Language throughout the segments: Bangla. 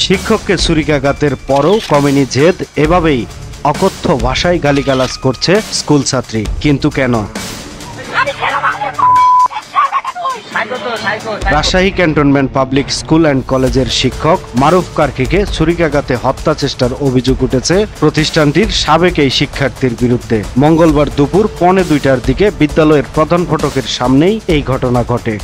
শিক্ষককে ছুরিকাঘাতের পরও কমেনি জেদ, এভাবেই অকথ্য ভাষায় গালিগালাজ করছে স্কুল ছাত্রী। কিন্তু কেন? Rajshahi cantonment public school and কলেজের শিক্ষক মারুফ কারকিকে ছুরিকাঘাতে হত্যা চেষ্টার অভিযোগ উঠেছে প্রতিষ্ঠানটির সাবেক এই শিক্ষার্থীর বিরুদ্ধে। মঙ্গলবার দুপুর 1:45টার দিকে বিদ্যালয়ের প্রধান ফটকের সামনেই এই ঘটনা ঘটে।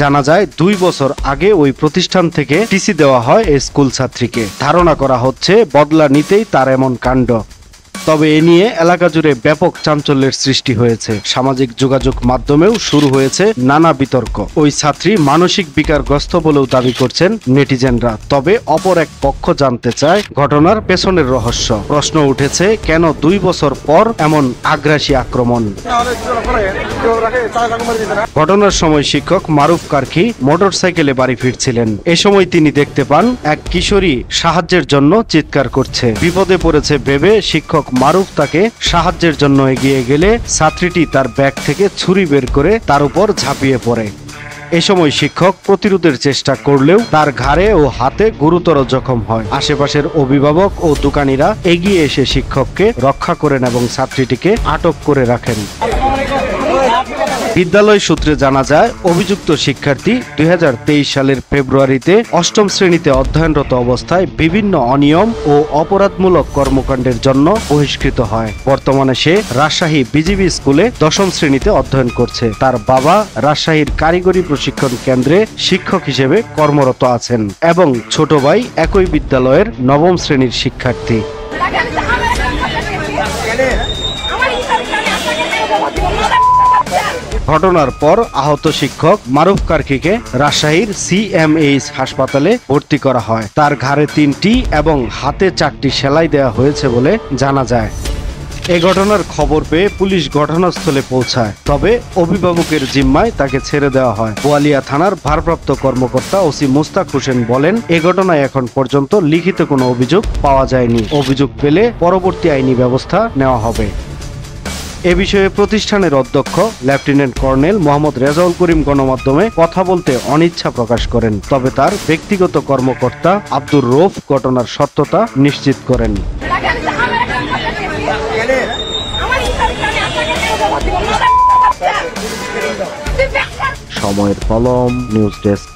জানা যায় 2 বছর আগে ওই প্রতিষ্ঠান থেকে টিসি দেওয়া হয় এই স্কুল ছাত্রীকে। ধারণা করা হচ্ছে বদলা নিতেই তার এমন কাণ্ড। তবে এ নিয়ে এলাকা জুড়ে ব্যাপক চাঞ্চল্যের সৃষ্টি হয়েছে। সামাজিক যোগাযোগ মাধ্যমেও শুরু হয়েছে নানা বিতর্ক। ওই ছাত্রী মানসিক বিকারগ্রস্ত বলেও দাবি করছেন নেটিজেনরা। তবে অপর এক পক্ষ জানতে চায় ঘটনার পেছনের রহস্য। প্রশ্ন উঠেছে, কেন 2 বছর পর এমন আগ্রাসী আক্রমণ? ঘটনার সময় শিক্ষক মারুফ কারকি মোটরসাইকেলে বাড়ি ফিরছিলেন। এ সময় তিনি দেখতে পান এক কিশোরী সাহায্যের জন্য চিৎকার করছে। বিপদে পড়েছে ভেবে শিক্ষক মারুফ তাকে সাহায্যের জন্য এগিয়ে গেলে ছাত্রীটি তার ব্যাগ থেকে ছুরি বের করে তার উপর ঝাঁপিয়ে পড়ে। এ সময় শিক্ষক প্রতিরোধের চেষ্টা করলেও তার ঘাড়ে ও হাতে গুরুতর জখম হয়। আশেপাশের অভিভাবক ও দোকানিরা এগিয়ে এসে শিক্ষককে রক্ষা করেন এবং ছাত্রীটিকে আটক করে রাখেন। বিদ্যালয় সূত্রে জানা যায়, অভিযুক্ত শিক্ষার্থী 2023 সালের ফেব্রুয়ারিতে 8ম শ্রেণীতে অধ্যয়নরত অবস্থায় বিভিন্ন অনিয়ম ও অপরাধমূলক কর্মকাণ্ডের জন্য বহিষ্কৃত হয়। বর্তমানে সে রাজশাহী বিজিবি স্কুলে 10ম শ্রেণীতে অধ্যয়ন করছে। তার বাবা রাজশাহীর কারিগরি প্রশিক্ষণ কেন্দ্রে শিক্ষক হিসেবে কর্মরত আছেন এবং ছোট ভাই একই বিদ্যালয়ের 9ম শ্রেণীর শিক্ষার্থী। ঘটনার পর আহত শিক্ষক মারুফ কারকিকে রাজশাহীর CMH হাসপাতালে ভর্তি করা হয়। তার ঘাড়ে 3টি এবং হাতে 4টি সেলাই দেওয়া হয়েছে বলে জানা যায়। এ ঘটনার খবর পেয়ে পুলিশ ঘটনাস্থলে পৌঁছায়। তবে অভিভাবকের জিম্মায় তাকে ছেড়ে দেওয়া হয়। বোয়ালিয়া থানার ভারপ্রাপ্ত কর্মকর্তা ওসি মুস্তাক হোসেন বলেন, এ ঘটনায় এখন পর্যন্ত লিখিত কোনো অভিযোগ পাওয়া যায়নি। অভিযোগ পেলে পরবর্তী আইনি ব্যবস্থা নেওয়া হবে। এ বিষয়ে প্রতিষ্ঠানের অধ্যক্ষ লেফটেন্যান্ট কর্নেল মোহাম্মদ রেজাউল করিম গণমাধ্যমে কথা বলতে অনিচ্ছা প্রকাশ করেন। তবে তার ব্যক্তিগত কর্মকর্তা আব্দুর রৌফ ঘটনার সত্যতা নিশ্চিত করেন। সময়ের কলম, নিউজ ডেস্ক।